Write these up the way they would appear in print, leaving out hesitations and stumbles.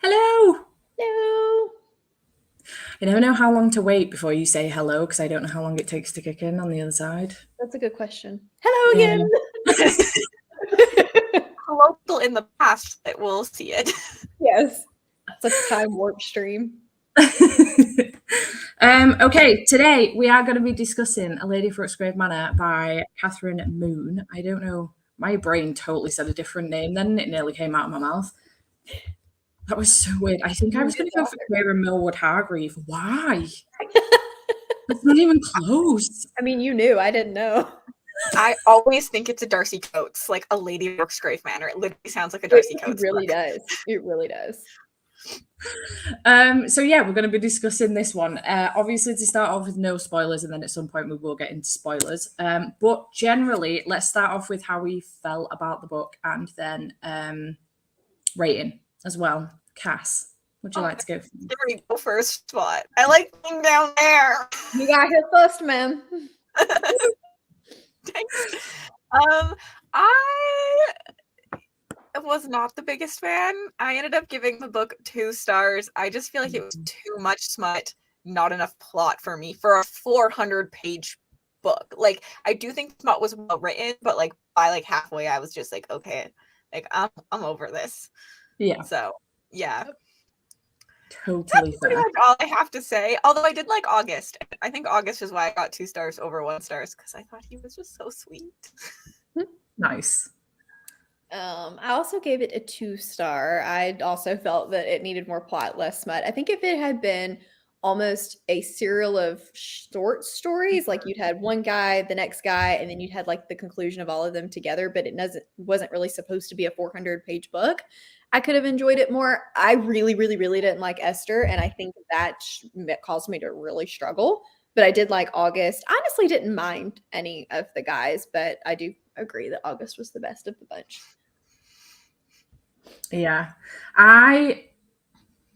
Hello. Hello. I never know how long to wait before you say hello because I don't know how long it takes to kick in on the other side. That's a good question. Hello Yeah. again. Local in the past that will see it. Yes. It's a time warp stream. Okay, today we are going to be discussing A Lady of Rooksgrave Manor by Catherine Moon. I don't know. My brain totally said a different name then. It nearly came out of my mouth. That was so weird. I think I was going to go for Kira Millwood Hargreave. Why? It's not even close. I mean, you knew. I didn't know. I always think it's a Darcy Coates, like A Lady of Rooksgrave Manor. It literally sounds like a Darcy Coates. It really book. does. It really does. So yeah, we're going to be discussing this one. Obviously, to start off with no spoilers, and then at some point we will get into spoilers. But generally, let's start off with how we felt about the book, and then rating as well. Cass, would you like to go? Gary, go first spot. I like being down there. You got here first, man. Thanks. I was not the biggest fan. I ended up giving the book 2 stars. I just feel like it was too much smut, not enough plot for me for a 400-page book. Like, I do think the smut was well written, but like by like halfway, I was just like, okay, like I'm over this. Yeah. So yeah. Totally That's pretty much all I have to say. Although I did like August. I think August is why I got 2 stars over 1 star, because I thought he was just so sweet. Nice. I also gave it a 2-star. I also felt that it needed more plot, less smut. I think if it had been almost a serial of short stories, like you'd had one guy, the next guy, and then you'd had like the conclusion of all of them together, but it wasn't really supposed to be a 400-page book, I could have enjoyed it more. I really, really, really didn't like Esther, and I think that caused me to really struggle. But I did like August. Honestly, didn't mind any of the guys, but I do agree that August was the best of the bunch. Yeah. I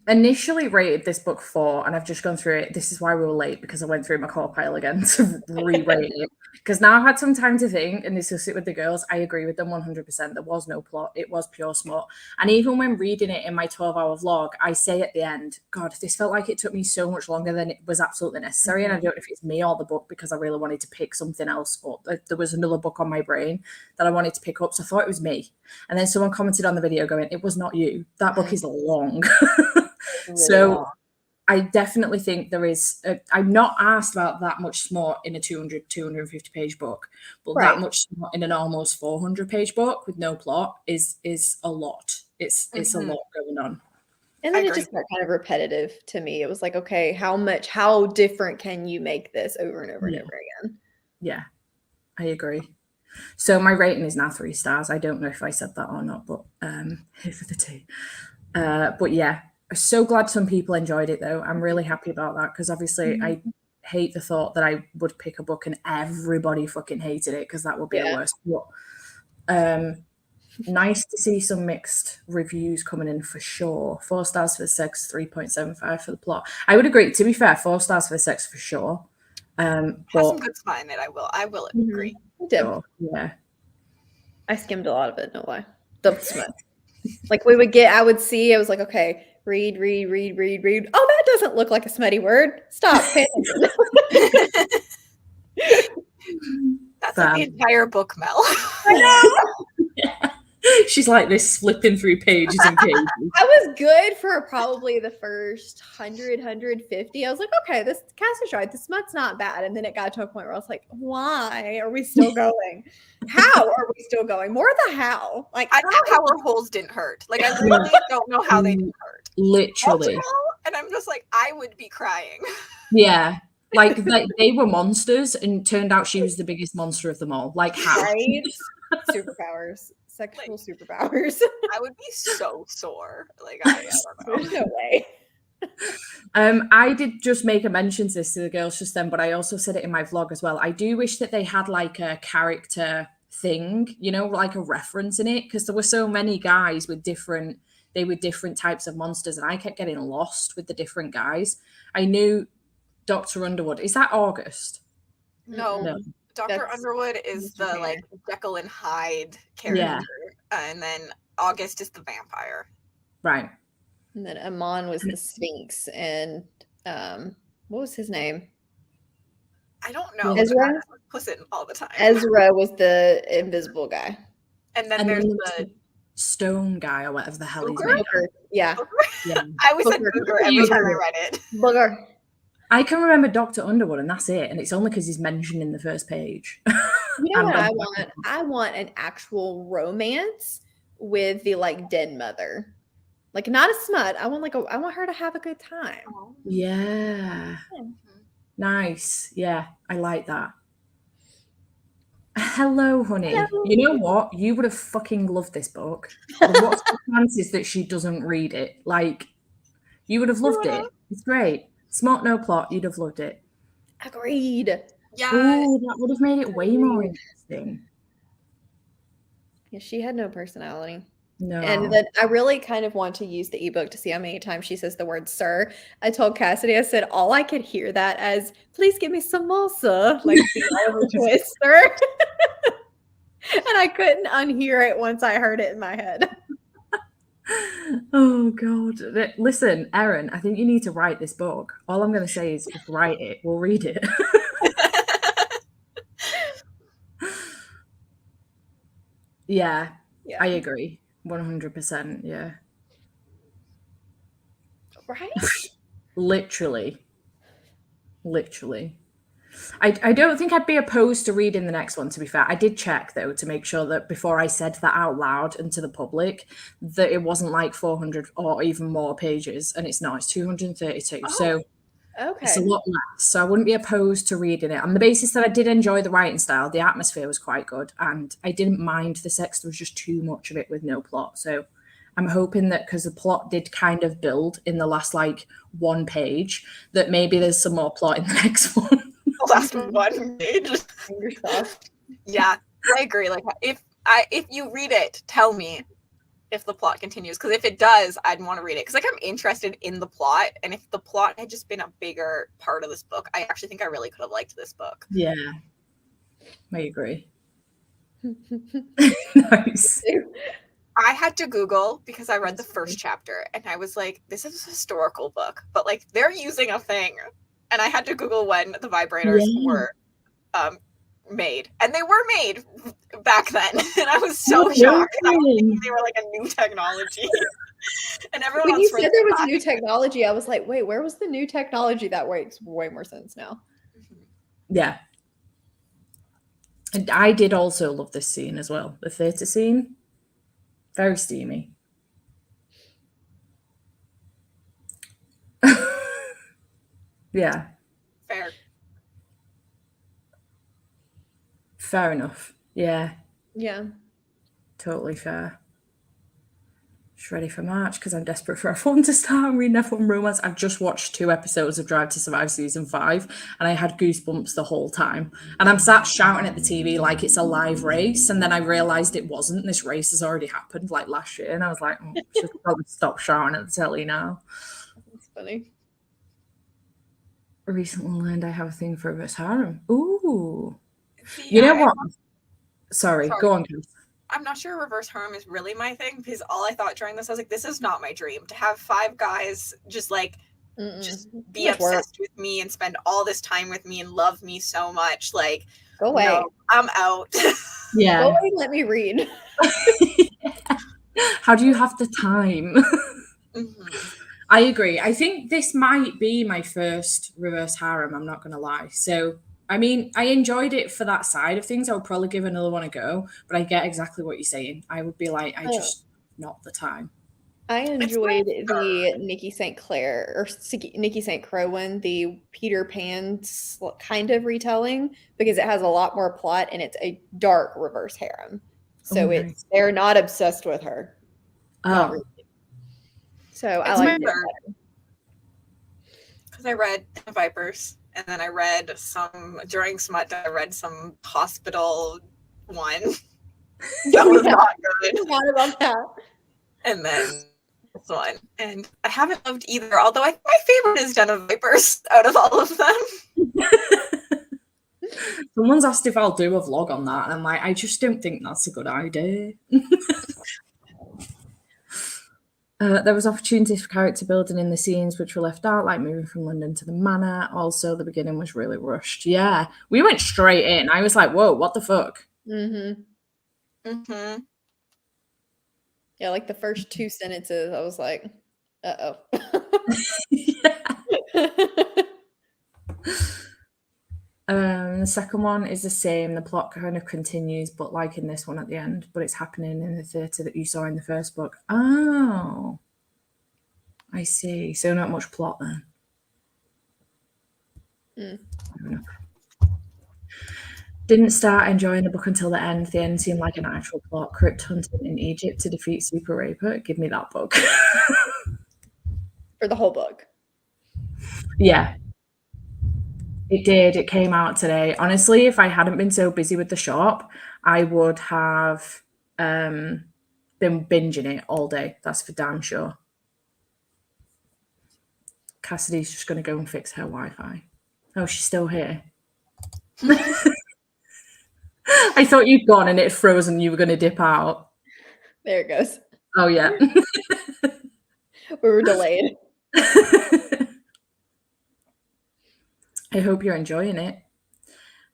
initially rated this book 4, and I've just gone through it. This is why we were late, because I went through my core pile again to re-rate it. Because now I've had some time to think and discuss it with the girls. I agree with them 100%. There was no plot. It was pure smut. And even when reading it in my 12-hour vlog, I say at the end, God, this felt like it took me so much longer than it was absolutely necessary. And I don't know if it's me or the book, because I really wanted to pick something else up. There was another book on my brain that I wanted to pick up, so I thought it was me. And then someone commented on the video going, it was not you. That book is long. Really so long. I definitely think there is I'm not asked about that much smut in a 250 page book, but that much smut in an almost 400 page book with no plot is a lot. It's a lot going on. And then it just got kind of repetitive to me. It was like, okay, how different can you make this over and over and over again? Yeah, I agree. So my rating is now 3 stars. I don't know if I said that or not, but here for the tea. But yeah, I'm so glad some people enjoyed it, though. I'm really happy about that, because obviously I hate the thought that I would pick a book and everybody fucking hated it, because that would be the worst. But nice to see some mixed reviews coming in for sure. 4 stars for the sex, 3.75 for the plot. I would agree. To be fair, 4 stars for the sex for sure. Has some good smut in it. I will agree. Sure, yeah. I skimmed a lot of it, no lie. The smut. Like I would see, I was like, okay, read. Oh, that doesn't look like a smutty word. Stop. That's like the entire book, Mel. I know. Yeah. She's like this, flipping through pages and pages. I was good for probably the first 100, 150. I was like, okay, this Cass is right. The smut's not bad. And then it got to a point where I was like, why are we still going? How are we still going? More of the how. Like, I know how her holes didn't hurt. Like, I really don't know how they didn't hurt. Literally. And I'm just like, I would be crying. Yeah. Like they were monsters, and turned out she was the biggest monster of them all. Like, how? Right? Superpowers. Sexual superpowers. I would be so sore. Like, I don't know. There's no way. I did just make a mention to this to the girls just then, but I also said it in my vlog as well. I do wish that they had like a character thing, you know, like a reference in it, because there were so many guys with different types of monsters, and I kept getting lost with the different guys. I knew Dr. Underwood. Is that August? No. Dr. Underwood is the like Jekyll and Hyde character, and then August is the vampire. Right. And then Amon was the Sphinx, and what was his name? I don't know. Ezra? Puss it all the time. Ezra was the invisible guy. And then And there's then the stone guy or whatever the hell he's Booger? named. Booger. Yeah. Yeah. I always said Booger. Booger every time I read it. Booger. I can remember Dr. Underwood, and that's it. And it's only because he's mentioned in the first page. You know And what on I the want? second one. I want an actual romance with the like dead mother. Like not a smut. I want her to have a good time. Yeah. Yeah. Nice. Yeah, I like that. Hello, honey. Hello. You know what? You would have fucking loved this book. But what's the chances that she doesn't read it? Like, you would have loved it. It's great. Smart, no plot. You'd have loved it. Agreed. Yeah. Ooh, that would have made it way more interesting. Yeah, she had no personality. No. And then I really kind of want to use the ebook to see how many times she says the word sir. I told Cassidy, I said, all I could hear that as, please give me some more, sir. Like the Oliver Twist, sir. And I couldn't unhear it once I heard it in my head. Oh, God. Listen, Erin, I think you need to write this book. All I'm going to say is just write it. We'll read it. Yeah, I agree. 100%. Yeah. Right? Literally. I don't think I'd be opposed to reading the next one, to be fair. I did check, though, to make sure that before I said that out loud and to the public, that it wasn't like 400 or even more pages. And it's not. It's 232. Oh, so it's a okay. lot less. So I wouldn't be opposed to reading it. On the basis that I did enjoy the writing style, the atmosphere was quite good. And I didn't mind the sex. There was just too much of it with no plot. So I'm hoping that because the plot did kind of build in the last like one page, that maybe there's some more plot in the next one. The last one page. Fingers crossed. Yeah, I agree. Like if you read it, tell me if the plot continues. Because if it does, I'd want to read it. Because like I'm interested in the plot, and if the plot had just been a bigger part of this book, I actually think I really could have liked this book. Yeah, I agree. Nice. I had to Google because I read the first chapter and I was like, this is a historical book, but like they're using a thing. And I had to Google when the vibrators were made. And they were made back then. And I was so shocked. I was thinking they were like a new technology. And everyone When you said there was new technology, I was like, wait, where was the new technology? That makes way more sense now. Yeah. And I did also love this scene as well. The theatre scene. Very steamy. Yeah. Fair enough. Yeah. Yeah. Totally fair. Just ready for March because I'm desperate for F1 to start and reading F1 romance. I've just watched 2 episodes of Drive to Survive season 5 and I had goosebumps the whole time. And I'm sat shouting at the TV like it's a live race. And then I realised it wasn't. This race has already happened like last year. And I was like, I should probably stop shouting at the telly now. That's funny. I recently learned I have a thing for reverse harem. Ooh. You know what? Sorry, go on, Chris. I'm not sure reverse harem is really my thing because all I thought during this, I was like, this is not my dream to have 5 guys just like just be obsessed with me and spend all this time with me and love me so much. Like, go away. No, I'm out. Yeah. Go away and let me read. How do you have the time? I agree. I think this might be my first reverse harem, I'm not going to lie. So, I mean, I enjoyed it for that side of things. I would probably give another one a go, but I get exactly what you're saying. I would be like, I just not the time. I enjoyed the Nikki St. Clair or Nikki St. Crow one, the Peter Pan kind of retelling, because it has a lot more plot and it's a dark reverse harem. So they're not obsessed with her. Oh. Really. So I like it. Because I read The Vipers, and then I read during Smut, I read some hospital one. That was not good. I forgot about that. And then this one. And I haven't loved either, although I think my favorite is Den of Vipers out of all of them. Someone's asked if I'll do a vlog on that, and I'm like, I just don't think that's a good idea. There was opportunities for character building in the scenes which were left out, like moving from London to the Manor. Also, the beginning was really rushed. Yeah, we went straight in. I was like, whoa, what the fuck? Mm-hmm. Mm-hmm. Yeah, like the first 2 sentences, I was like, uh-oh. The second one is the same. The plot kind of continues, but like in this one at the end, but it's happening in the theatre that you saw in the first book. Oh, I see. So not much plot then. Didn't start enjoying the book until the end. The end seemed like an actual plot. Crypt hunting in Egypt to defeat Super Raper. Give me that book. For the whole book. Yeah. It did. It came out today. Honestly, if I hadn't been so busy with the shop, I would have been binging it all day. That's for damn sure. Cassidy's just going to go and fix her Wi-Fi. Oh, she's still here. I thought you'd gone and it had frozen. You were going to dip out. There it goes. Oh, yeah. We were delayed. I hope you're enjoying it.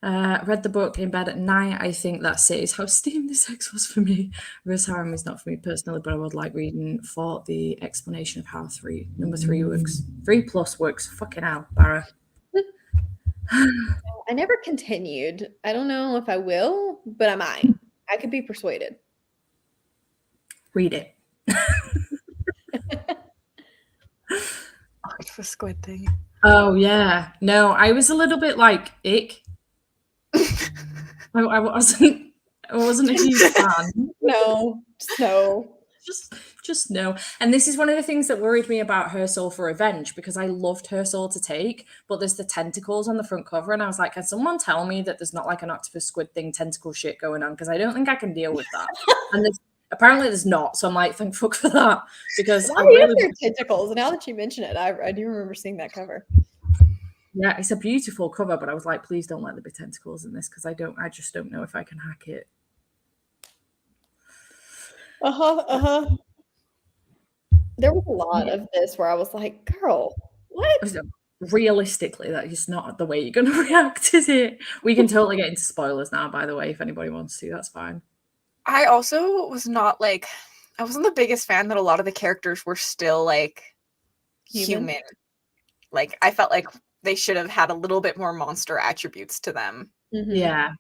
Read the book in bed at night. I think that says how steamed this sex was for me. Reverse harem is not for me personally, but I would like reading for the explanation of how number 3 works. 3+ works. Fucking hell, Barra. I never continued. I don't know if I will, but I might. I could be persuaded. Read it. The squid thing. Oh, yeah. No, I was a little bit like, ick. I wasn't a huge fan. No. Just no. And this is one of the things that worried me about Her Soul for Revenge, because I loved Her Soul to Take, but there's the tentacles on the front cover, and I was like, can someone tell me that there's not like an octopus squid thing tentacle shit going on? Because I don't think I can deal with that. And apparently there's not, so I'm like, thank fuck for that. Because why are there tentacles? Now that you mention it, I do remember seeing that cover. Yeah, it's a beautiful cover, but I was like, please don't let there be tentacles in this, because I just don't know if I can hack it. There was a lot of this where I was like, girl, what? Realistically, that is not the way you're going to react, is it? We can totally get into spoilers now, by the way, if anybody wants to. That's fine. I also was not like, I wasn't the biggest fan that a lot of the characters were still like human. Like, I felt like they should have had a little bit more monster attributes to them. Mm-hmm. Yeah.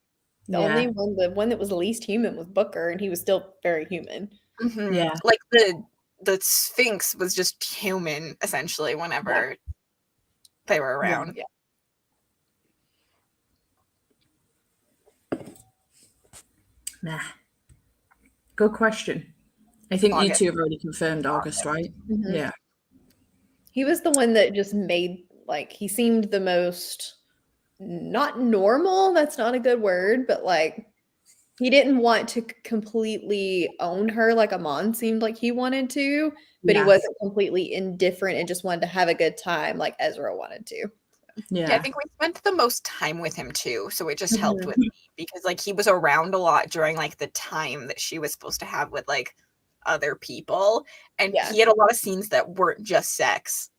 The only one, the one that was the least human was Booker, and he was still very human. Mm-hmm. Yeah. Like the Sphinx was just human, essentially, whenever they were around. Yeah. Nah. Good question. I think August. you two have already confirmed August, right? Mm-hmm. Yeah. He was the one that just made, like, he seemed the most not normal. That's not a good word, but like, he didn't want to completely own her like Amon seemed like he wanted to, but he wasn't completely indifferent and just wanted to have a good time like Ezra wanted to. Yeah, I think we spent the most time with him too, so it just helped with me, because like he was around a lot during like the time that she was supposed to have with like other people, and he had a lot of scenes that weren't just sex.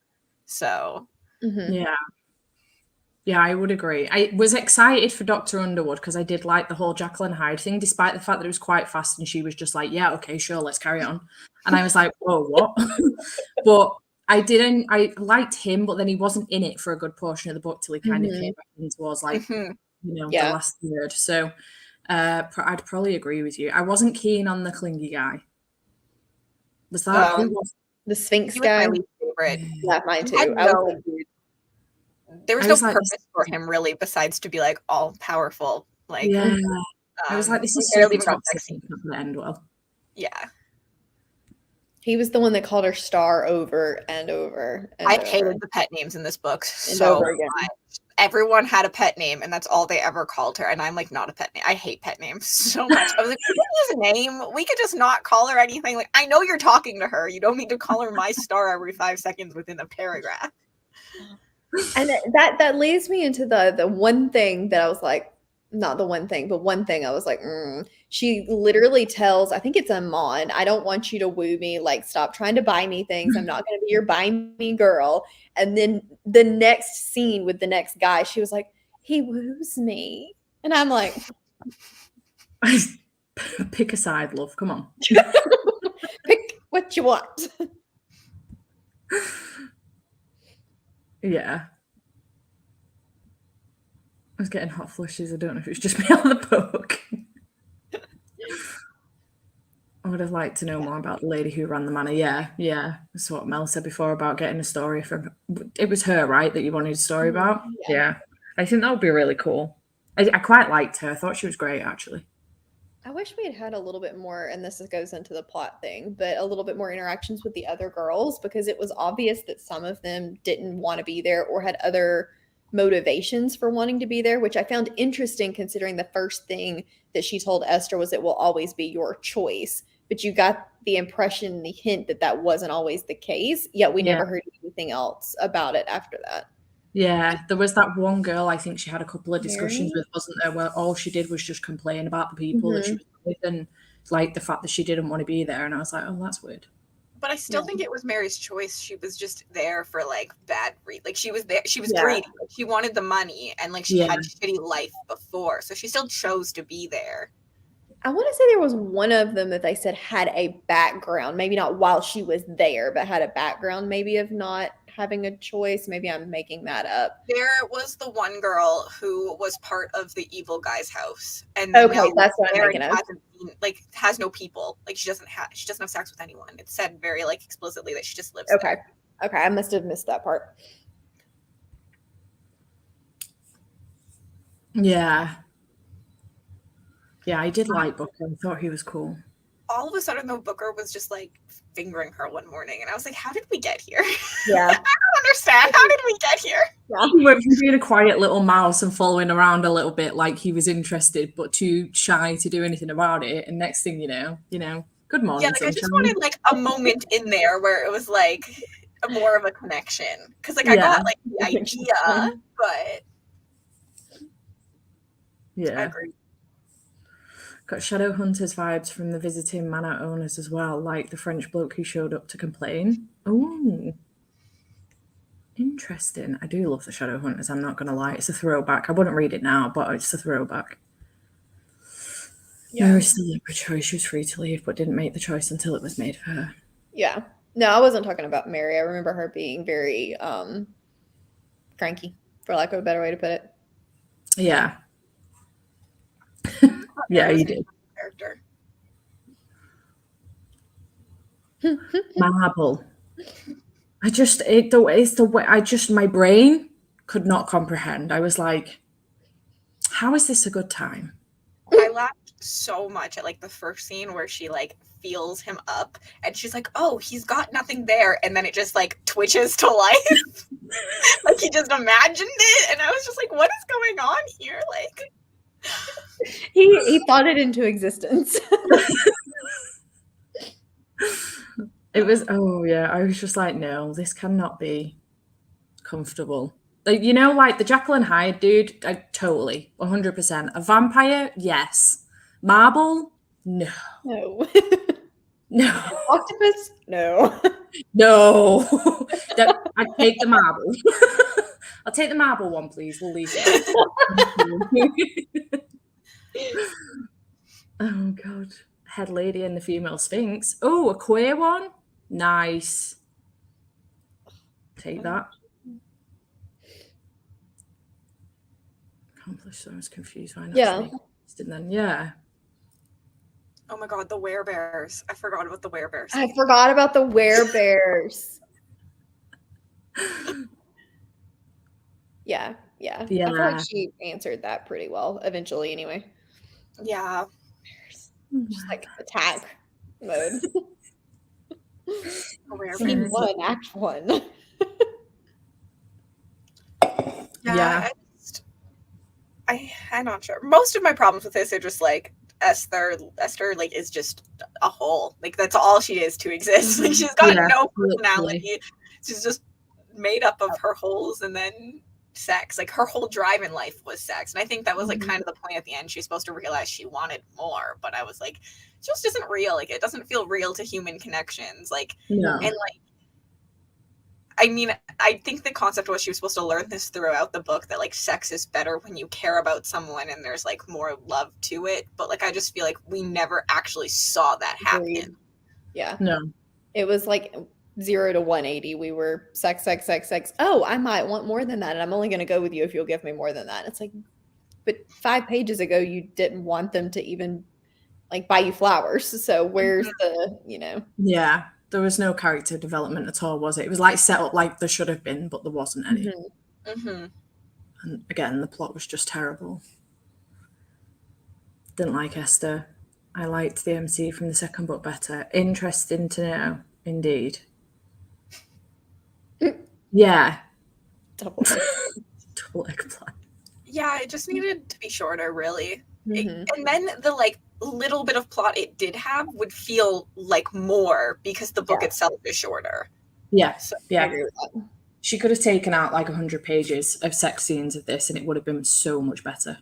So yeah, I would agree. I was excited for Dr. Underwood because I did like the whole Jacqueline Hyde thing, despite the fact that it was quite fast and she was just like, yeah, okay, sure, let's carry on. And I was like, whoa, what? But I liked him, but then he wasn't in it for a good portion of the book till he kind of came back in towards like, the last third. So I'd probably agree with you. I wasn't keen on the clingy guy. Was that who was the Sphinx guy? My least favorite. Yeah, mine too. There was no purpose for him really, besides to be like all powerful. Like, I was like, this is so toxic. Not end well. Yeah. He was the one that called her Star over and over. I hated the pet names in this book so much. Everyone had a pet name, and that's all they ever called her. And I'm like, not a pet name. I hate pet names so much. I was like, his name. We could just not call her anything. Like, I know you're talking to her. You don't need to call her my star every 5 seconds within a paragraph. And that leads me into the one thing that I was like, not the one thing, but one thing I was like, she literally tells, I think it's Amon, I don't want you to woo me. Like, stop trying to buy me things. I'm not going to be your buy me girl. And then the next scene with the next guy, she was like, he woos me. And I'm like, pick a side, love. Come on. pick what you want. Yeah. I was getting hot flushes. I don't know if it's just me on the book. I would have liked to know more about the lady who ran the manor. Yeah. That's what Mel said before about getting a story from. It was her, right, that you wanted a story about? Yeah. I think that would be really cool. I quite liked her. I thought she was great, actually. I wish we had had a little bit more, and this goes into the plot thing, but a little bit more interactions with the other girls, because it was obvious that some of them didn't want to be there or had other motivations for wanting to be there, which I found interesting considering the first thing that she told Esther was it will always be your choice. But you got the impression, the hint that that wasn't always the case, yet we never heard anything else about it after that. Yeah, there was that one girl I think she had a couple of discussions Mary? with, wasn't there, where all she did was just complain about the people that she was with and like the fact that she didn't want to be there. And I was like, oh, that's weird. But I still think it was Mary's choice. She was just there for like bad like she was there. She was greedy. Like, she wanted the money and like she had a shitty life before. So she still chose to be there. I want to say there was one of them that they said had a background, maybe not while she was there, but had a background maybe of not having a choice. Maybe I'm making that up. There was the one girl who was part of the evil guy's house, and okay, that's what I'm thinking of. Like has no people. Like she doesn't have sex with anyone. It's said very like explicitly that she just lives. Okay, there. Okay, I must have missed that part. Yeah, I did like Booker. I thought he was cool. All of a sudden, though, Booker was just like fingering her one morning, and I was like, "How did we get here?" Yeah, I don't understand. How did we get here? Yeah. He went from being a quiet little mouse and following around a little bit, like he was interested, but too shy to do anything about it. And next thing you know, good morning. Yeah, like I just wanted like a moment in there where it was like more of a connection, because like I got like the idea, but I agree. Got Shadowhunters vibes from the visiting manor owners as well, like the French bloke who showed up to complain. Oh, interesting. I do love the Shadowhunters, I'm not going to lie. It's a throwback. I wouldn't read it now, but it's a throwback. Yeah. Mary's still a choice. She was free to leave, but didn't make the choice until it was made for her. Yeah. No, I wasn't talking about Mary. I remember her being very cranky, for lack of a better way to put it. Yeah. Yeah, you did. Character. Marble. My brain could not comprehend. I was like, how is this a good time? I laughed so much at like the first scene where she like feels him up and she's like, oh, he's got nothing there, and then it just like twitches to life. Like he just imagined it, and I was just like, what is going on here? Like he thought it into existence. It was, I was just like, no, this cannot be comfortable. Like, like the Jekyll and Hyde dude, totally, 100%. A vampire, yes. Marble, no. No. No. Octopus, no. No. I'd take the marble. I'll take the marble one, please. We'll leave it. Oh, God. Head lady and the female sphinx. Oh, a queer one? Nice. Take that. Accomplished, so I was confused. Why not? Yeah. And then, yeah. Oh my God, the werebears. I forgot about the werebears. I forgot about the werebears. Yeah. I feel like she answered that pretty well eventually anyway. Yeah. Just like attack mode. Scene 1, act 1. Yeah. I'm not sure. Most of my problems with this are just like Esther like is just a hole. Like that's all she is to exist. Like she's got no personality. She's just made up of her holes, and then sex. Like her whole drive in life was sex. And I think that was like kind of the point at the end. She's supposed to realize she wanted more, but I was like, it just isn't real. Like it doesn't feel real to human connections. Like, No. and like, I mean, I think the concept was she was supposed to learn this throughout the book, that like sex is better when you care about someone and there's like more love to it. But like, I just feel like we never actually saw that happen. Yeah. No. It was like 0 to 180. We were sex. Oh, I might want more than that. And I'm only going to go with you if you'll give me more than that. It's like, but 5 pages ago, you didn't want them to even like buy you flowers. So where's the, you know? Yeah. There was no character development at all, was it? It was like set up like there should have been, but there wasn't any. And again, the plot was just terrible. Didn't like Esther. I liked the MC from the second book better. Interesting to know, indeed. Yeah. Double eggplant. Yeah, it just needed to be shorter, really. And then the like little bit of plot it did have would feel like more because the book itself is shorter. Yeah, So, yeah. She could have taken out like 100 pages of sex scenes of this and it would have been so much better.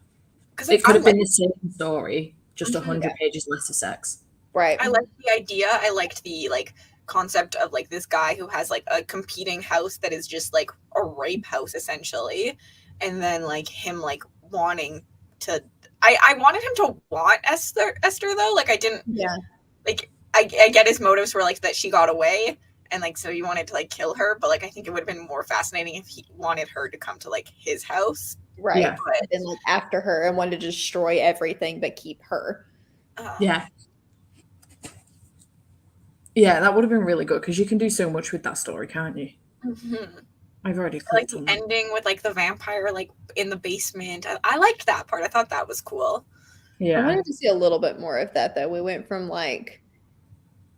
It could have been the same story, just 100 pages less of sex. Right. I liked the idea. I liked the like concept of like this guy who has like a competing house that is just like a rape house essentially. And then like him like wanting to I wanted him to want Esther though. Like I didn't like I get his motives were like that she got away and like so he wanted to like kill her, but like I think it would have been more fascinating if he wanted her to come to like his house. Right. Yeah. And like after her and wanted to destroy everything but keep her. Yeah. Yeah, that would have been really good because you can do so much with that story, can't you? I've already clicked like the ending with like the vampire like in the basement. I liked that part. I thought that was cool. Yeah. I wanted to see a little bit more of that though. We went from like,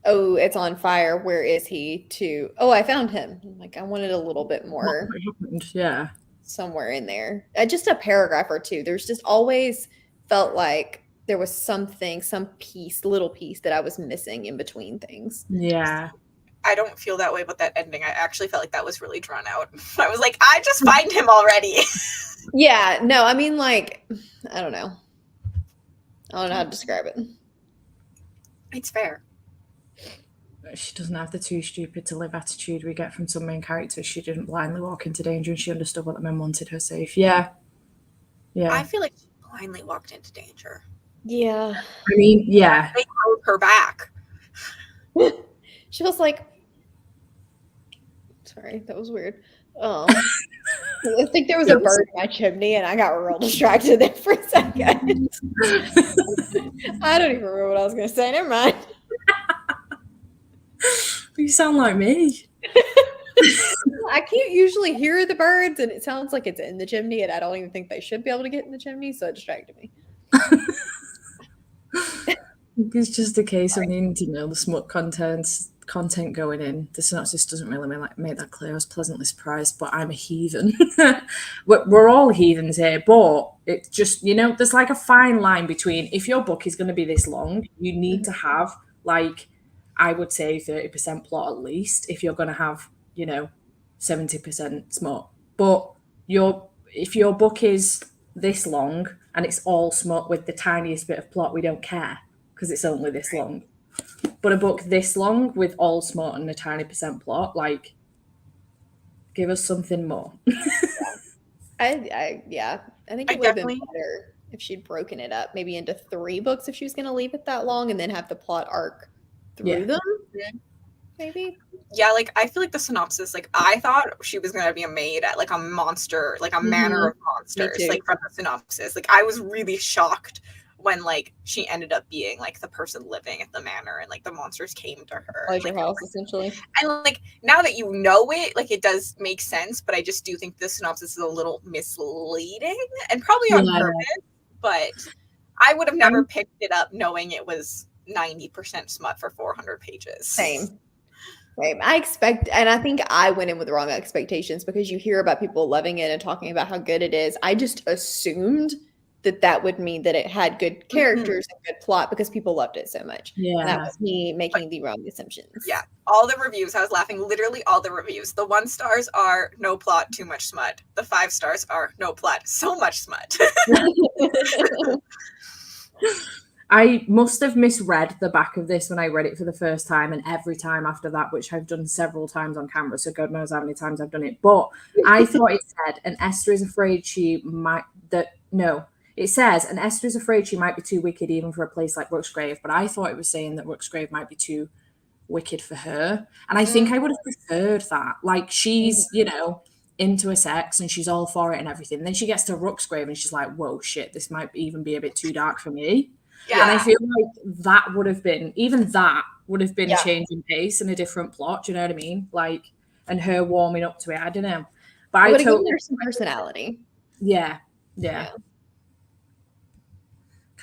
oh, it's on fire. Where is he? To, oh, I found him. Like I wanted a little bit more. What happened? Yeah. Somewhere in there. Just a paragraph or two. There's just always felt like there was something, some piece, little piece that I was missing in between things. Yeah. I don't feel that way about that ending. I actually felt like that was really drawn out. I was like, I just find him already. Yeah, no, I mean, like, I don't know. I don't know how to describe it. It's fair. She doesn't have the too stupid to live attitude we get from some main characters. She didn't blindly walk into danger and she understood what the men wanted her safe. Yeah. Yeah. I feel like she blindly walked into danger. Yeah. I mean, yeah. They held her back. She was like, sorry, that was weird. I think there was a bird in my chimney and I got real distracted there for a second. I don't even remember what I was going to say. Never mind. You sound like me. I can't usually hear the birds and it sounds like it's in the chimney and I don't even think they should be able to get in the chimney, so it distracted me. It's just a case of needing to know the smut content going in. The synopsis doesn't really make that clear. I was pleasantly surprised, but I'm a heathen. We're all heathens here, but it's just, you know, there's like a fine line between if your book is going to be this long, you need to have like, I would say 30% plot at least if you're going to have, you know, 70% smut. But if your book is this long and it's all smut with the tiniest bit of plot, we don't care because it's only this long. But a book this long with all smut and a tiny percent plot, like, give us something more. I think it would have been better if she'd broken it up maybe into 3 books if she was going to leave it that long and then have the plot arc through them. Maybe. Yeah, like I feel like the synopsis, like I thought she was gonna be a maid at like a monster, like a manor of monsters, like from the synopsis. Like I was really shocked when like she ended up being like the person living at the manor and like the monsters came to her. Pleasure house, essentially. And like now that you know it, like it does make sense, but I just do think the synopsis is a little misleading and probably on purpose. But I would have never picked it up knowing it was 90% smut for 400 pages. Same. I think I went in with the wrong expectations because you hear about people loving it and talking about how good it is. I just assumed that would mean that it had good characters and good plot because people loved it so much. Yeah. And that was me making the wrong assumptions. Yeah. All the reviews, I was laughing, literally all the reviews. The 1 stars are no plot, too much smut. The 5 stars are no plot, so much smut. I must have misread the back of this when I read it for the first time, and every time after that, which I've done several times on camera, so God knows how many times I've done it. But I thought it said, and Esther is afraid she might, it says, and Esther is afraid she might be too wicked even for a place like Rooksgrave, but I thought it was saying that Rooksgrave might be too wicked for her. And I think I would have preferred that. Like, she's, into her sex and she's all for it and everything. Then she gets to Rooksgrave and she's like, whoa, shit, this might even be a bit too dark for me. Yeah. And I feel like that would have been a change in pace and a different plot. Do you know what I mean? Like, and her warming up to it. I don't know. But I totally there's some personality. Yeah. Can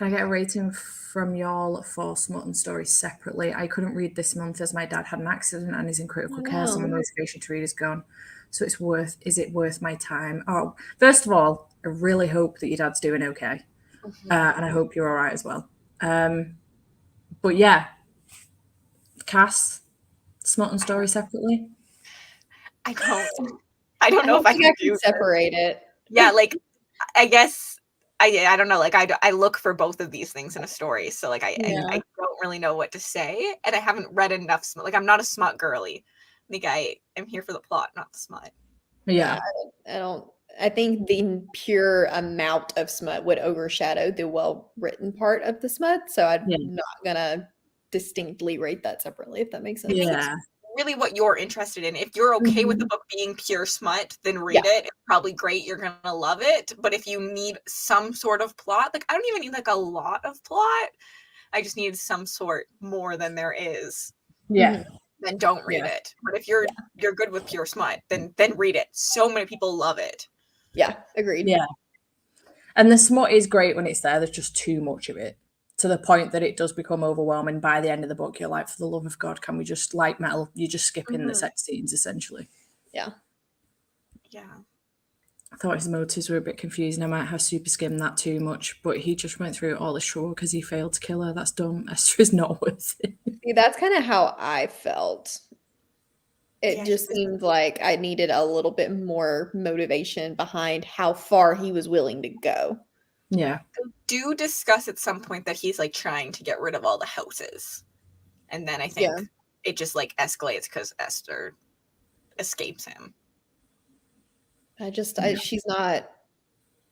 I get a rating from y'all for Smut and Stories separately? I couldn't read this month as my dad had an accident and is in critical care, so my motivation to read is gone. So is it worth my time? Oh, first of all, I really hope that your dad's doing okay. And I hope you're all right as well. But yeah, Cass, Smut and Story separately? I don't know if I can separate it. Yeah, like, I guess I don't know. Like, I look for both of these things in a story, so like I don't really know what to say, and I haven't read enough smut. Like, I'm not a smut girly. I think I am here for the plot, not the smut. Yeah, I think the pure amount of smut would overshadow the well-written part of the smut, so I'm not gonna distinctly rate that separately, if that makes sense. Yeah. Really what you're interested in. If you're okay with the book being pure smut, then read it. It's probably great. You're gonna love it. But if you need some sort of plot, like, I don't even need like a lot of plot. I just need some sort more than there is. Yeah. Then don't read it. But if you're good with pure smut, then read it. So many people love it. Yeah, agreed. Yeah. And the smut is great when it's there. There's just too much of it, to the point that it does become overwhelming. By the end of the book, you're like, for the love of God, can we just, like Mel, you're just skipping the sex scenes, essentially. Yeah. I thought his motives were a bit confusing. I might have super skimmed that too much, but he just went through all this trouble because he failed to kill her. That's dumb. Esther is not worth it. See, that's kind of how I felt. It just seemed like I needed a little bit more motivation behind how far he was willing to go. Yeah. Do discuss at some point that he's like trying to get rid of all the houses. And then I think it just like escalates because Esther escapes him. She's not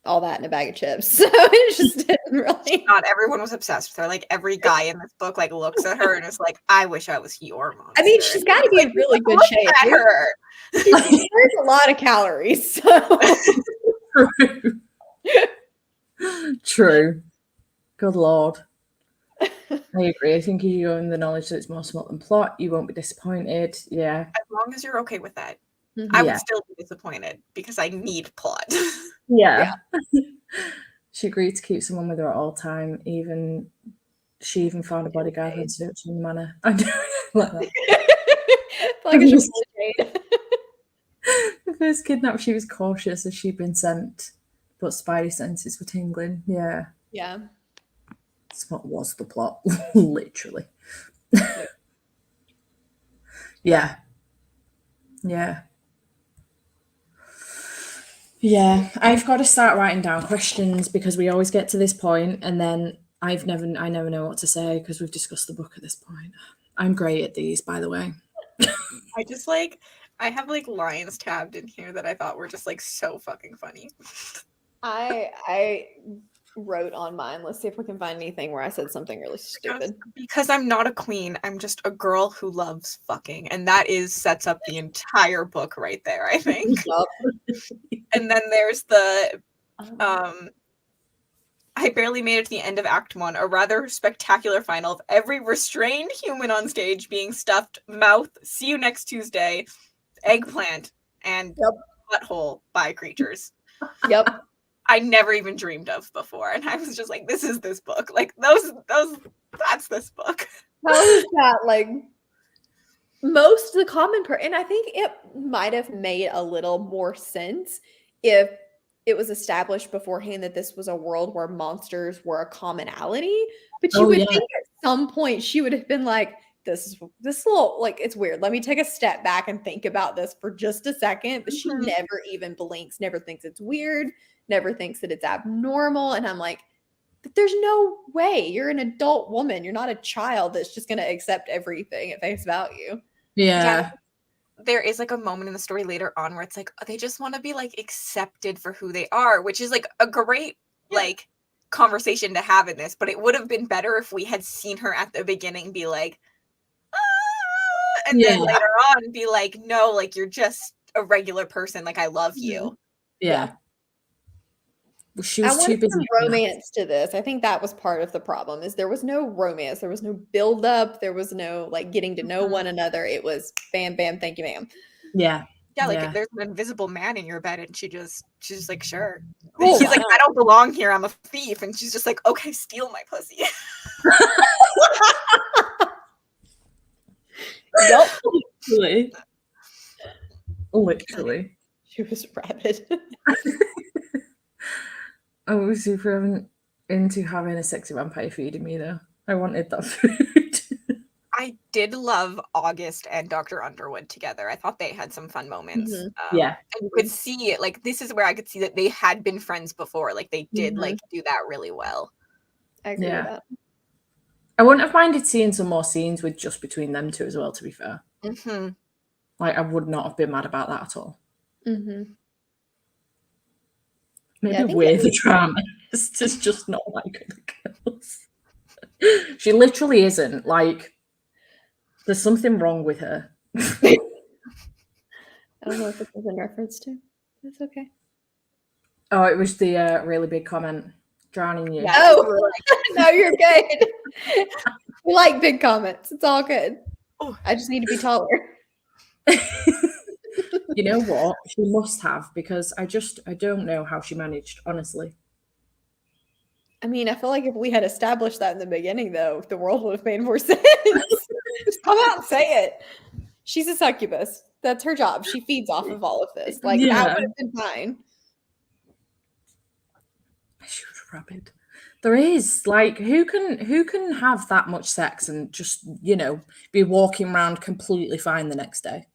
all that in a bag of chips. So it just didn't really. Not everyone was obsessed with her. Like, every guy in this book like looks at her and is like, I wish I was your mom. I mean, she's got to be in really good shape. At her. There's a lot of calories. So. True. Good Lord. I agree. I think if you go in the knowledge that it's more smut than plot, you won't be disappointed. Yeah. As long as you're okay with that. I would still be disappointed because I need plot. Yeah. She agreed to keep someone with her at all time. She even found a bodyguard and searched in the manor. I know. Like that. Like the first kidnap, she was cautious as she'd been sent, but spidey senses were tingling. Yeah. Yeah. Smut was the plot, literally. Yeah. I've got to start writing down questions because we always get to this point and then I never know what to say because we've discussed the book at this point. I'm great at these, by the way. I have like lines tabbed in here that I thought were just like so fucking funny. I wrote on mine. Let's see if we can find anything where I said something really stupid. Because I'm not a queen. I'm just a girl who loves fucking. And that sets up the entire book right there, I think. And then there's the I barely made it to the end of Act 1, a rather spectacular final of every restrained human on stage being stuffed mouth, see you next Tuesday, eggplant, and butthole by creatures. Yep. I never even dreamed of before. And I was just like, this is this book. Like, that's this book. How is that? Like, most of the common and I think it might have made a little more sense if it was established beforehand that this was a world where monsters were a commonality. But you would think at some point she would have been like, this little, like, it's weird. Let me take a step back and think about this for just a second. But she never even blinks, never thinks it's weird, never thinks that it's abnormal. And I'm like, but there's no way. You're an adult woman. You're not a child that's just going to accept everything at face value. Yeah. There is like a moment in the story later on where it's like, oh, they just want to be like accepted for who they are, which is like a great like conversation to have in this. But it would have been better if we had seen her at the beginning be like, and then later on be like, no, like you're just a regular person. Like I love you. Yeah. Well, she I was too wanted busy. some romance to this. I think that was part of the problem is there was no romance. There was no build up. There was no like getting to know one another. It was bam, bam, thank you, ma'am. Yeah. Yeah, like there's an invisible man in your bed and she's just like, sure. Oh, He's like, I don't belong here. I'm a thief. And she's just like, okay, steal my pussy. Yep. Literally. She was rabid. I was super into having a sexy vampire feeding me though. I wanted that food. I did love August and Dr. Underwood together. I thought they had some fun moments. And you could see it. Like, this is where I could see that they had been friends before. Like, they did, like, do that really well. I agree with that. I wouldn't have minded seeing some more scenes with just between them two as well, to be fair. Like, I would not have been mad about that at all. Maybe we're the drama. It's just not like the girls. She literally isn't. Like, there's something wrong with her. I don't know what this is in reference to. It's okay. Oh, it was the really big comment. Drowning you. No, no, you're good. We like big comments. It's all good. I just need to be taller. You know what? She must have, because I don't know how she managed, honestly. I mean, I feel like if we had established that in the beginning, though, the world would have made more sense. Just come out and say it. She's a succubus. That's her job. She feeds off of all of this. Like, that would have been fine. She was rabid. There is, like, who can have that much sex and just, you know, be walking around completely fine the next day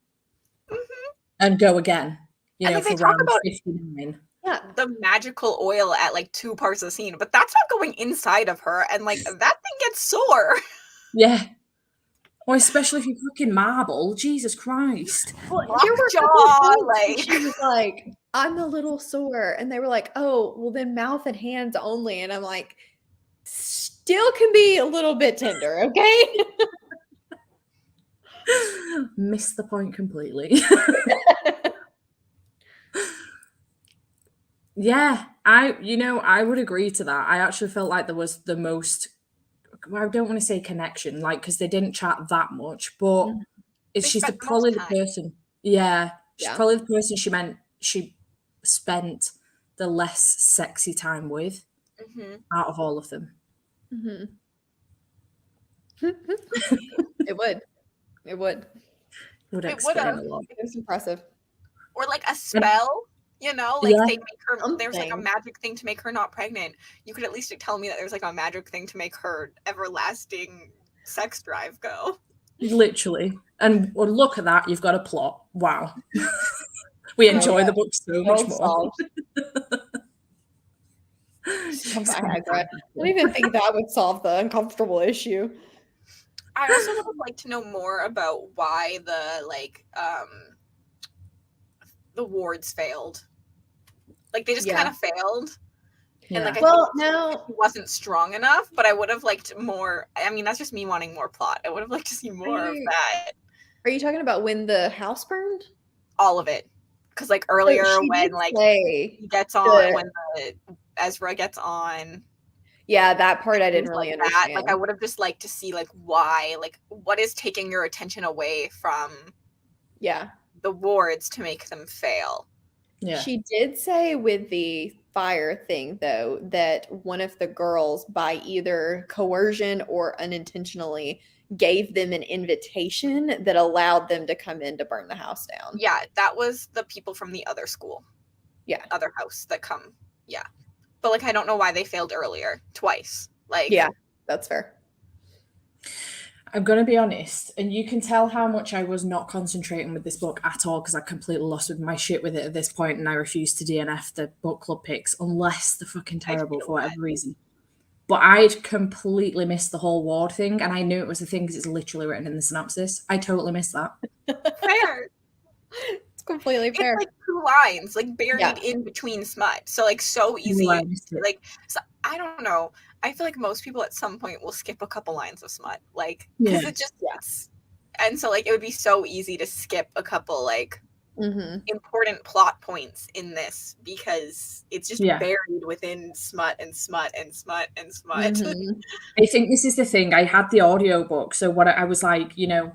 and go again, you know, for round 59. Yeah, the magical oil at like 2 parts of the scene, but that's not going inside of her, and like that thing gets sore. Yeah. Or especially if you're fucking marble, Jesus Christ. Well, there were like she was like, I'm a little sore, and they were like, oh, well then mouth and hands only, and I'm like, still can be a little bit tender, okay? Missed the point completely. Yeah, I would agree to that. I actually felt like there was the most, well, I don't want to say connection, like, because they didn't chat that much, but she's probably the person. Yeah, she's probably the person she spent the less sexy time with out of all of them. It would explain a lot. It was impressive. Or like a spell. You know, like they make her, there's like a magic thing to make her not pregnant. You could at least tell me that there's like a magic thing to make her everlasting sex drive go. Literally. And well, look at that. You've got a plot. Wow. We enjoy the book so much more. I don't even think that would solve the uncomfortable issue. I also would like to know more about why the wards failed. Like, they just kind of failed. And like, it wasn't strong enough, but I would have liked more. I mean, that's just me wanting more plot. I would have liked to see more of that. Are you talking about when the house burned? All of it. Because like earlier when like he gets on, when Ezra gets on. Yeah, that part I didn't really understand. Like, I would have just liked to see like why, like what is taking your attention away from the wards to make them fail. Yeah. She did say with the fire thing, though, that one of the girls, by either coercion or unintentionally, gave them an invitation that allowed them to come in to burn the house down. Yeah, that was the people from the other school. other house that come. Yeah. But like, I don't know why they failed earlier twice. Like, Yeah, that's fair. I'm going to be honest, and you can tell how much I was not concentrating with this book at all because I completely lost with my shit with it at this point, and I refused to DNF the book club picks unless they're fucking terrible for whatever reason. But I'd completely missed the whole ward thing, and I knew it was a thing because it's literally written in the synopsis. I totally missed that. Fair. It's completely fair. It's like 2 lines, like buried in between smut. So like so easy. Like, so, I don't know. I feel like most people at some point will skip a couple lines of smut, like because it just and so like it would be so easy to skip a couple like important plot points in this because it's just buried within smut and smut and smut and smut. I think this is the thing. I had the audiobook, so what I was like, you know,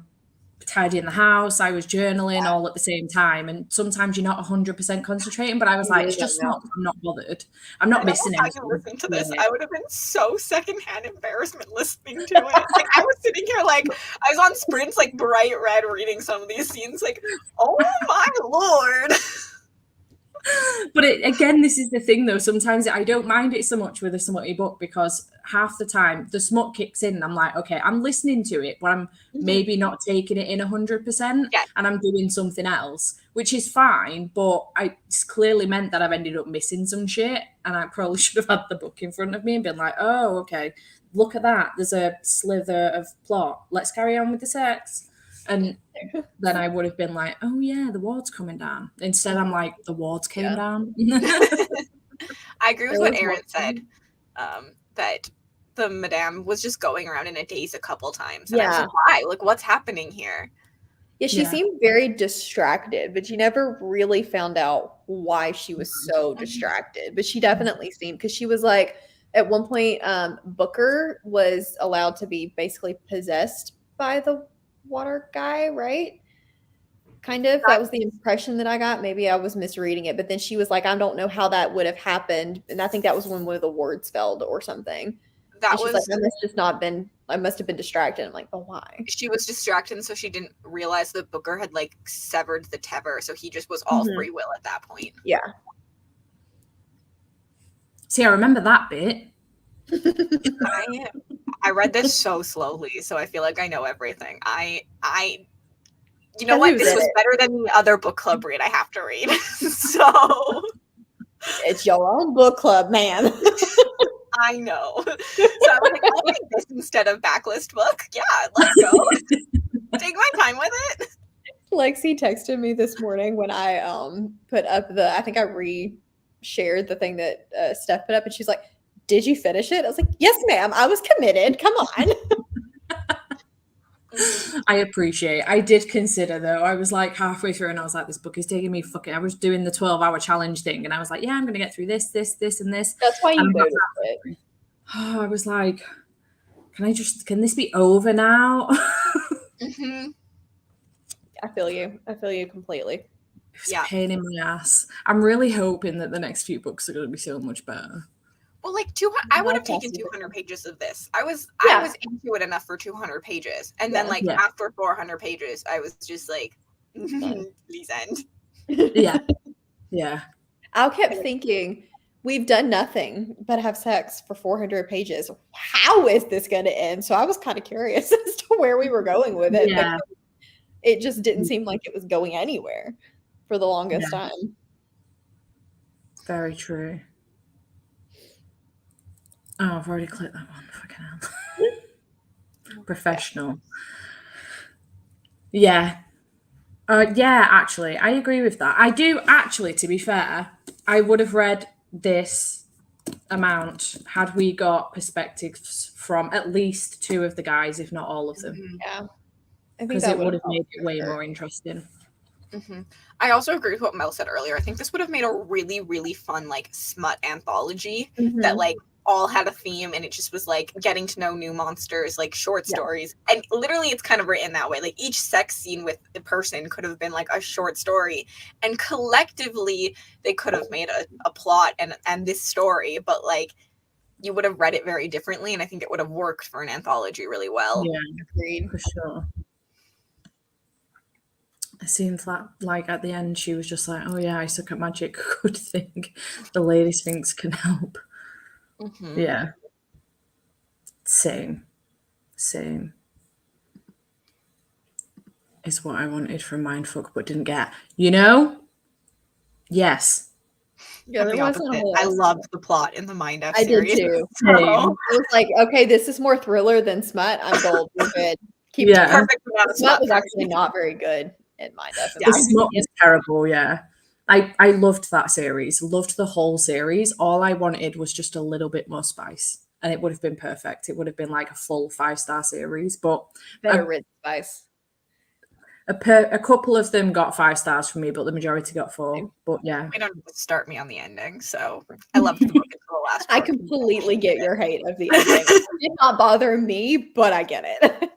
tidying the house, I was journaling all at the same time, and sometimes you're not 100% concentrating, but I was like, it's just not, I'm not bothered. I'm not missing anything. I listen to this, I would have been so secondhand embarrassment listening to it. Like I was sitting here like I was on sprints like bright red reading some of these scenes like, oh my lord. But again, this is the thing though, sometimes I don't mind it so much with a smutty book because half the time the smut kicks in and I'm like, okay, I'm listening to it, but I'm maybe not taking it in 100% and I'm doing something else, which is fine, but it's clearly meant that I've ended up missing some shit and I probably should have had the book in front of me and been like, oh, okay, look at that, there's a slither of plot, let's carry on with the sex. And then I would have been like, oh yeah, the ward's coming down. Instead, I'm like, the wards came down. I agree with what Erin said, that the madame was just going around in a daze a couple times. And I was like, why? Like, what's happening here? Yeah, she seemed very distracted, but you never really found out why she was so distracted. But she definitely seemed, because she was like, at one point, Booker was allowed to be basically possessed by the water guy, right? Kind of. That was the impression that I got. Maybe I was misreading it, but then she was like, I don't know how that would have happened. And I think that was when one of the wards failed or something. That was like, I must have been distracted. I'm like, but why? She was distracted, so she didn't realize that Booker had like severed the tether, so he just was all free will at that point. Yeah. See, I remember that bit. I read this so slowly, so I feel like I know everything. You know what? This was better than the other book club read I have to read. So it's your own book club, man. I know. So I was like, I'll read this instead of backlist book. Yeah, let's go. Take my time with it. Lexi texted me this morning when I put up I think I re-shared the thing that Steph put up, and she's like, did you finish it? I was like, yes, ma'am. I was committed. Come on. I appreciate it. I did consider, though. I was like halfway through and I was like, this book is taking me fucking... I was doing the 12-hour challenge thing and I was like, yeah, I'm going to get through this, and this. That's why you voted it. Oh, I was like, can this be over now? I feel you. I feel you completely. It's a pain in my ass. I'm really hoping that the next few books are going to be so much better. Well, like 200, I would have taken 200 pages of this. I was into it enough for 200 pages, and then like after 400 pages, I was just like, please end. Yeah. I kept thinking, we've done nothing but have sex for 400 pages. How is this going to end? So I was kind of curious as to where we were going with it. Yeah. It just didn't seem like it was going anywhere for the longest time. Very true. Oh, I've already clicked that one. Fucking hell. Professional. Yeah. Actually, I agree with that. I do actually, to be fair, I would have read this amount had we got perspectives from at least 2 of the guys, if not all of them. Yeah. Because it would have made it way more interesting. I also agree with what Mel said earlier. I think this would have made a really, really fun like smut anthology that like all had a theme, and it just was like getting to know new monsters, like short stories. And literally it's kind of written that way. Like each sex scene with the person could have been like a short story, and collectively they could have made a plot and this story, but like you would have read it very differently, and I think it would have worked for an anthology really well. Yeah, agreed for sure. It seems like at the end she was just like, oh yeah, I suck at magic. Good thing the Lady Sphinx can help. Mhm. Yeah. Same. Is what I wanted from Mindfuck but didn't get. You know? Yes. Yeah, I'm there the wasn't a opposite. whole I lot. loved the plot in the Mind F I did series. too. So, I was like, okay, this is more thriller than smut. I'm gold. We're good. Keep Yeah. going. perfect amount of Smut smut was for me. actually not very good in my Yeah. The definition. smut was terrible, yeah. I loved that series. Loved the whole series. All I wanted was just a little bit more spice. And it would have been perfect. It would have been like a full 5-star series. But Better Rid Spice. a couple of them got 5 stars from me, but the majority got 4. But yeah. We don't need to start me on the ending. So I loved the book until the last I book. completely get your hate of the ending. It did not bother me, but I get it.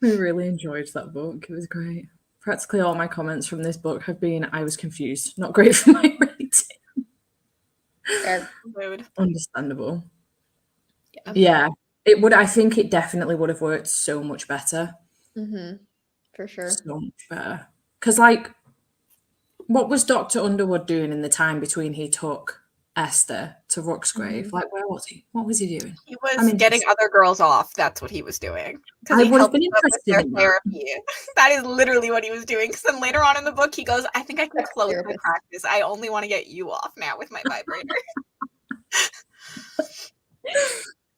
I really enjoyed that book. It was great. Practically all my comments from this book have been, I was confused. Not great for my rating. Fair. Mood. Understandable. Yeah. Yeah. It would. I think it definitely would have worked so much better. Mm-hmm. For sure. So much better. Because, like, what was Dr. Underwood doing in the time between he took Esther to Rooksgrave? Like, where was he? What was he doing? He was I mean, getting other girls off. That's what he was doing. Because I he would have helped been them with interested their in that. therapy. That is literally what he was doing. Because then later on in the book, he goes, I think I can Sex close my therapist. practice. I only want to get you off now with my vibrator.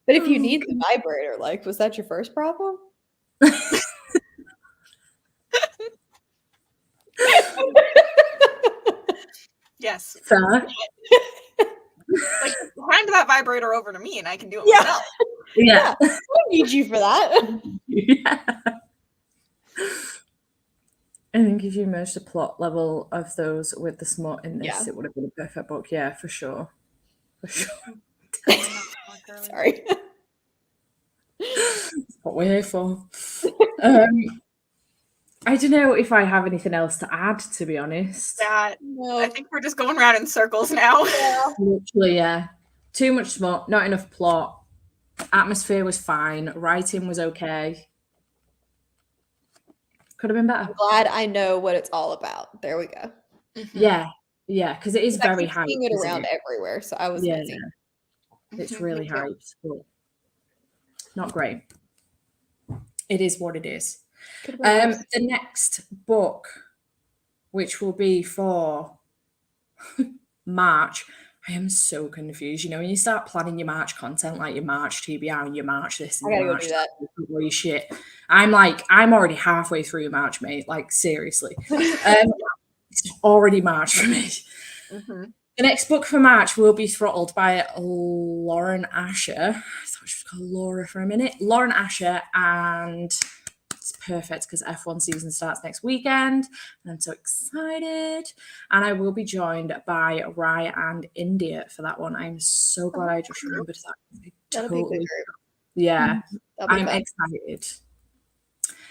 But if you need the vibrator, like, was that your first problem? Yes. Fair. Like, hand that vibrator over to me and I can do it Yeah. myself. Yeah. I don't need you for that. Yeah. I think if you merged the plot level of those with the smut in this, Yeah. it would have been a perfect book. Yeah, for sure. For sure. Sorry. That's what we're here for. I don't know if I have anything else to add, to be honest. Yeah, No. I think we're just going around in circles now. Yeah. Literally, yeah. Too much smut, not enough plot. Atmosphere was fine. Writing was okay. Could have been better. I'm glad I know what it's all about. There we go. Yeah, yeah, because it is I very keep hyped. seeing it isn't around it? everywhere, so I was Yeah, missing. it's really Me too. hyped, but not great. It is what it is. The next book, which will be for March, I am so confused. You know, when you start planning your March content, like your March TBR and your March this and I gotta your go March do that. all your shit. I'm already halfway through March, mate. Like, seriously. It's already March for me. Mhm. The next book for March will be Throttled by Lauren Asher. I thought she was called Laura for a minute. Lauren Asher, and it's perfect because F1 season starts next weekend, and I'm so excited. And I will be joined by Rye and India for that one. I'm so glad I just remembered that. That'll be good. Yeah, That'll be I'm fun. excited.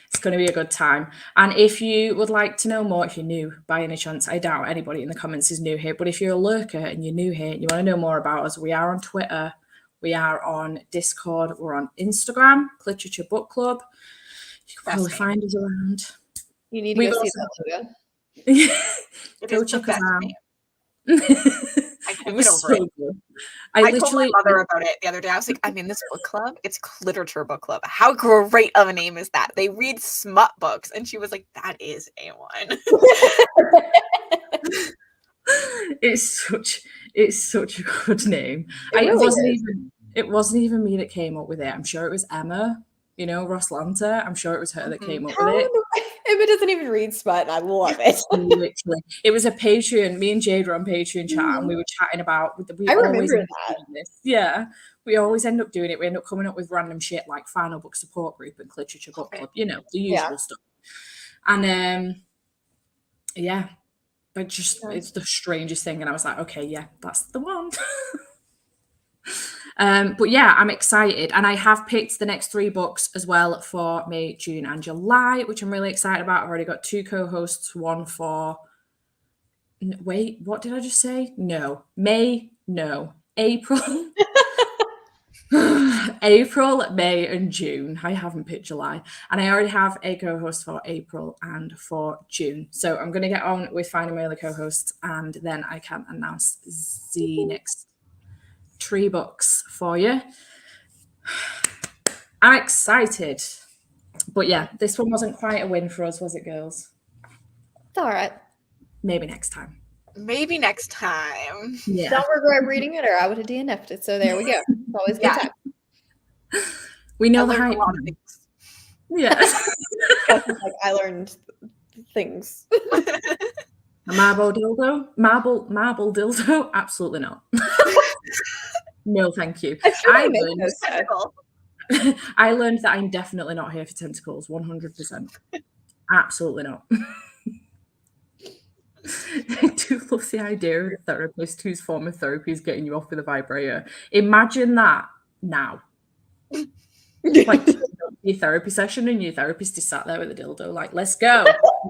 It's going to be a good time. And if you would like to know more, if you're new by any chance, I doubt anybody in the comments is new here, but if you're a lurker and you're new here and you want to know more about us, we are on Twitter, we are on Discord, we're on Instagram, Cliterature Book Club. You can probably find us around. You need to We've go see also- that logo. It Go is check the us best out. name. I It can't was get over so it. good. I told my literally mother about it the other day. I was like, I'm in this book club. It's Cliterature Book Club. How great of a name is that? They read smut books. And she was like, that is A1. It's such a good name. It wasn't even me that came up with it. I'm sure it was Emma, you know, Ross Lanta. I'm sure it was her that came up with it. Emma doesn't even read smut, and I love it. Literally. It was a Patreon. Me and Jade were on Patreon chat, and we were chatting about. I remember that. This. Yeah, we always end up doing it. We end up coming up with random shit like Final Book Support Group and Cliterature Book Club. You know, the usual stuff. And yeah, but just it's the strangest thing. And I was like, okay, yeah, that's the one. But yeah, I'm excited, and I have picked the next 3 books as well for May, June, and July, which I'm really excited about. I've already got 2 co-hosts, one for wait, what did I just say? No, May, no, April. April, May, and June. I haven't picked July. And I already have a co-host for April and for June. So I'm going to get on with finding my other co-hosts, and then I can announce the next 3 books for you. I'm excited. But yeah, this one wasn't quite a win for us, was it, girls? It's all right. Maybe next time. Maybe next time. Yeah. Don't regret reading it, or I would have DNF'd it. So there we go. It's always a good time. We know I the learned hype. a lot of things. Yeah. Like, I learned things. A marble dildo? Marble dildo? Absolutely not. No, thank you. I learned I learned that I'm definitely not here for tentacles. 100%. Absolutely not. I do love the idea of a therapist whose form of therapy is getting you off with a vibrator. Imagine that now. Like your therapy session and your therapist is sat there with a dildo, like, let's go.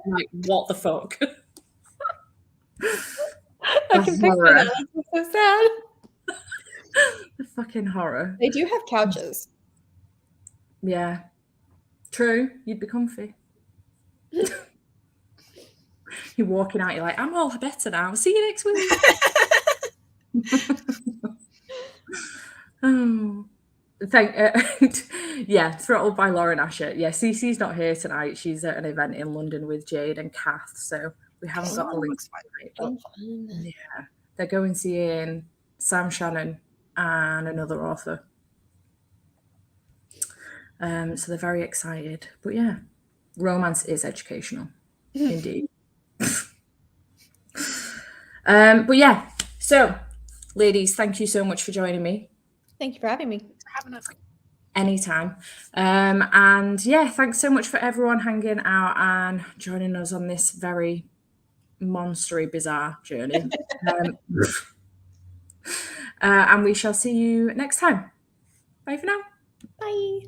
Like, what the fuck? I can picture that. It's so sad. The fucking horror. They do have couches. Yeah. True. You'd be comfy. You're walking out, you're like, I'm all better now. See you next week. Oh. Yeah, Throttled by Lauren Asher. Yeah, Cece's not here tonight. She's at an event in London with Jade and Kath, so we haven't got the links. Yeah, they're going seeing Sam Shannon and another author. So they're very excited. But yeah, romance is educational, indeed. But yeah, so ladies, thank you so much for joining me. Thank you for having me. Thanks for having us. Anytime. And yeah, thanks so much for everyone hanging out and joining us on this very monstery, bizarre journey. And we shall see you next time. Bye for now. Bye.